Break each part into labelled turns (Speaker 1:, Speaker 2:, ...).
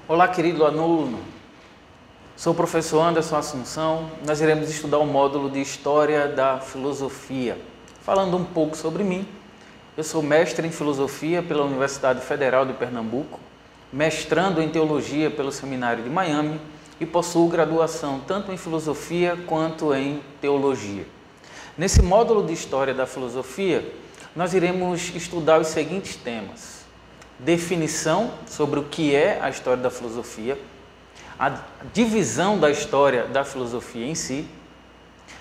Speaker 1: Olá, querido aluno. Sou o professor Anderson Assunção. Nós iremos estudar o módulo de História da Filosofia. Falando um pouco sobre mim, eu sou mestre em Filosofia pela Universidade Federal de Pernambuco, mestrando em Teologia pelo Seminário de Miami e possuo graduação tanto em Filosofia quanto em Teologia. Nesse módulo de História da Filosofia, nós iremos estudar os seguintes temas: definição sobre o que é a história da filosofia, a divisão da história da filosofia em si,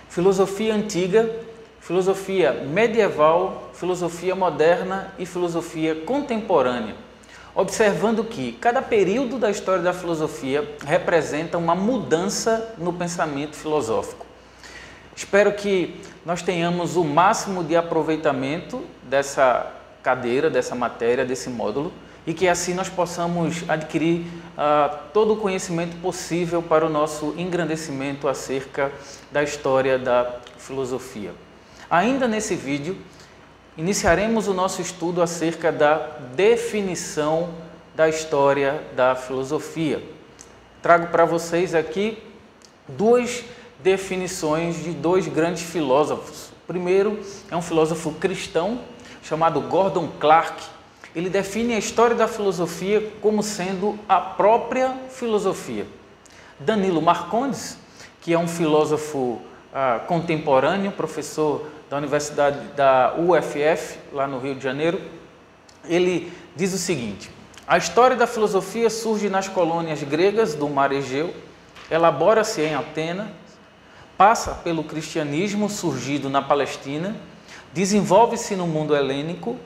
Speaker 1: filosofia antiga, filosofia medieval, filosofia moderna e filosofia contemporânea, observando que cada período da história da filosofia representa uma mudança no pensamento filosófico. Espero que nós tenhamos o máximo de aproveitamento dessa cadeira, dessa matéria, desse módulo, e que assim nós possamos adquirir todo o conhecimento possível para o nosso engrandecimento acerca da história da filosofia. Ainda nesse vídeo, iniciaremos o nosso estudo acerca da definição da história da filosofia. Trago para vocês aqui duas definições de dois grandes filósofos. O primeiro é um filósofo cristão chamado Gordon Clark. Ele define a história da filosofia como sendo a própria filosofia. Danilo Marcondes, que é um filósofo contemporâneo, professor da Universidade da UFF, lá no Rio de Janeiro, ele diz o seguinte: a história da filosofia surge nas colônias gregas do Mar Egeu, elabora-se em Atenas, passa pelo cristianismo surgido na Palestina, desenvolve-se no mundo helênico,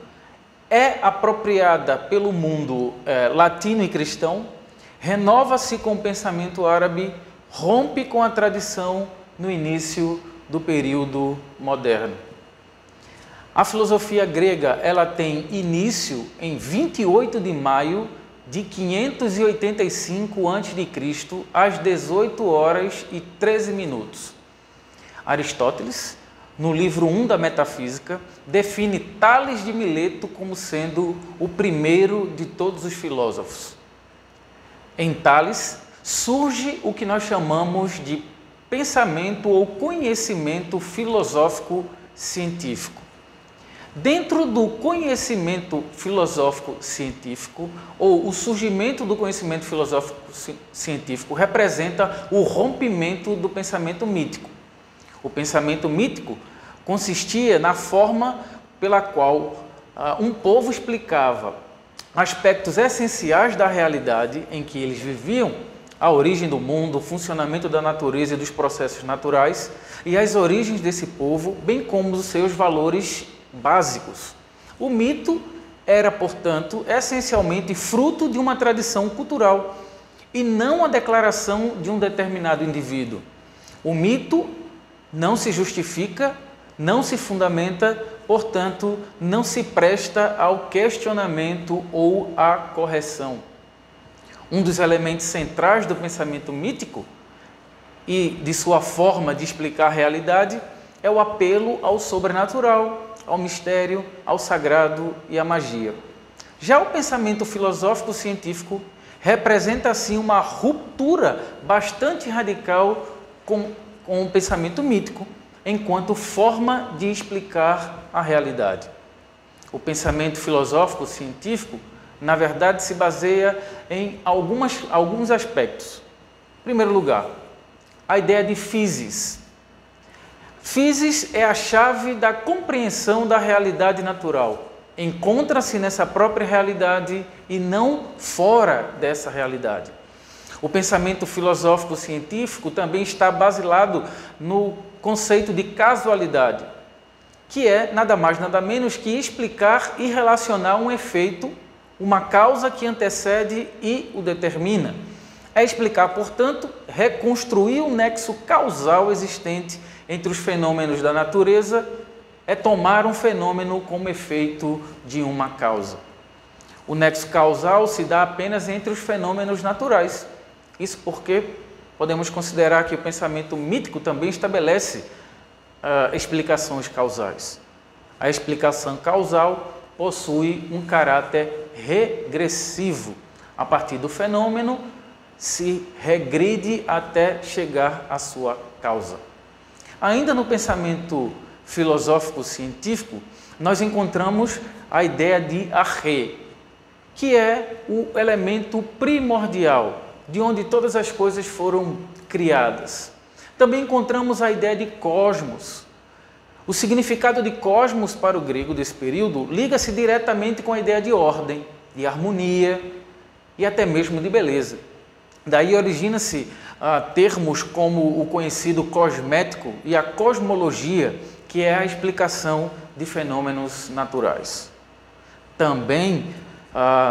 Speaker 1: é apropriada pelo mundo latino e cristão, renova-se com o pensamento árabe, rompe com a tradição no início do período moderno. A filosofia grega ela tem início em 28 de maio de 585 a.C., às 18 horas e 13 minutos. Aristóteles, no livro 1 da Metafísica, define Tales de Mileto como sendo o primeiro de todos os filósofos. Em Tales surge o que nós chamamos de pensamento ou conhecimento filosófico científico. Dentro do conhecimento filosófico científico, ou o surgimento do conhecimento filosófico científico, representa o rompimento do pensamento mítico. O pensamento mítico consistia na forma pela qual um povo explicava aspectos essenciais da realidade em que eles viviam, a origem do mundo, o funcionamento da natureza e dos processos naturais e as origens desse povo, bem como os seus valores básicos. O mito era, portanto, essencialmente fruto de uma tradição cultural e não a declaração de um determinado indivíduo. O mito não se justifica, não se fundamenta, portanto, não se presta ao questionamento ou à correção. Um dos elementos centrais do pensamento mítico e de sua forma de explicar a realidade é o apelo ao sobrenatural, ao mistério, ao sagrado e à magia. Já o pensamento filosófico científico representa, assim, uma ruptura bastante radical com o pensamento mítico, enquanto forma de explicar a realidade. O pensamento filosófico científico, na verdade, se baseia em alguns aspectos. Em primeiro lugar, a ideia de physis. Physis é a chave da compreensão da realidade natural. Encontra-se nessa própria realidade e não fora dessa realidade. O pensamento filosófico científico também está baseado no conceito de casualidade, que é nada mais nada menos que explicar e relacionar um efeito, uma causa que antecede e o determina. É explicar, portanto, reconstruir o nexo causal existente entre os fenômenos da natureza, é tomar um fenômeno como efeito de uma causa. O nexo causal se dá apenas entre os fenômenos naturais. Isso porque podemos considerar que o pensamento mítico também estabelece explicações causais. A explicação causal possui um caráter regressivo, A partir do fenômeno, se regride até chegar à sua causa. Ainda no pensamento filosófico-científico, nós encontramos a ideia de arrê, que é o elemento primordial, de onde todas as coisas foram criadas. Também encontramos a ideia de cosmos. O significado de cosmos para o grego desse período liga-se diretamente com a ideia de ordem, de harmonia e até mesmo de beleza. Daí origina-se termos como o conhecido cosmético e a cosmologia, que é a explicação de fenômenos naturais. Também,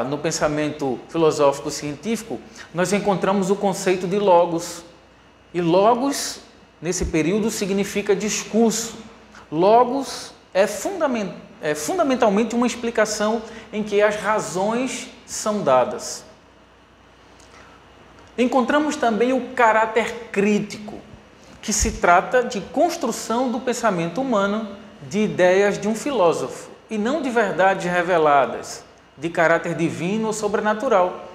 Speaker 1: no pensamento filosófico-científico, nós encontramos o conceito de logos. E logos, nesse período, significa discurso. Logos é fundamentalmente uma explicação em que as razões são dadas. Encontramos também o caráter crítico, que se trata de construção do pensamento humano de ideias de um filósofo, e não de verdades reveladas, de caráter divino ou sobrenatural.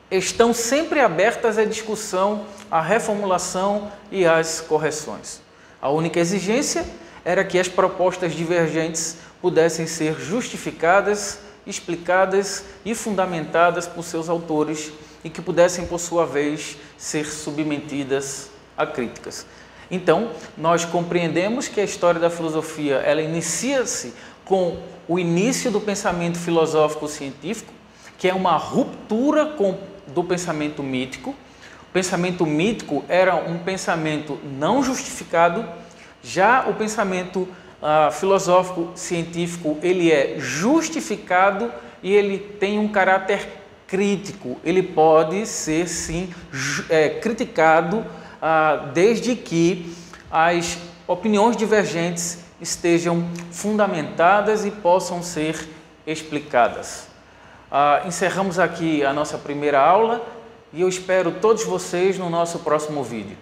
Speaker 1: Estão sempre abertas à discussão, à reformulação e às correções. A única exigência era que as propostas divergentes pudessem ser justificadas, explicadas e fundamentadas por seus autores e que pudessem, por sua vez, ser submetidas a críticas. Então, nós compreendemos que a história da filosofia ela inicia-se com o início do pensamento filosófico-científico, que é uma ruptura do pensamento mítico. O pensamento mítico era um pensamento não justificado, já o pensamento filosófico-científico ele é justificado e ele tem um caráter crítico. Ele pode ser, sim, criticado desde que as opiniões divergentes estejam fundamentadas e possam ser explicadas. Encerramos aqui a nossa primeira aula e eu espero todos vocês no nosso próximo vídeo.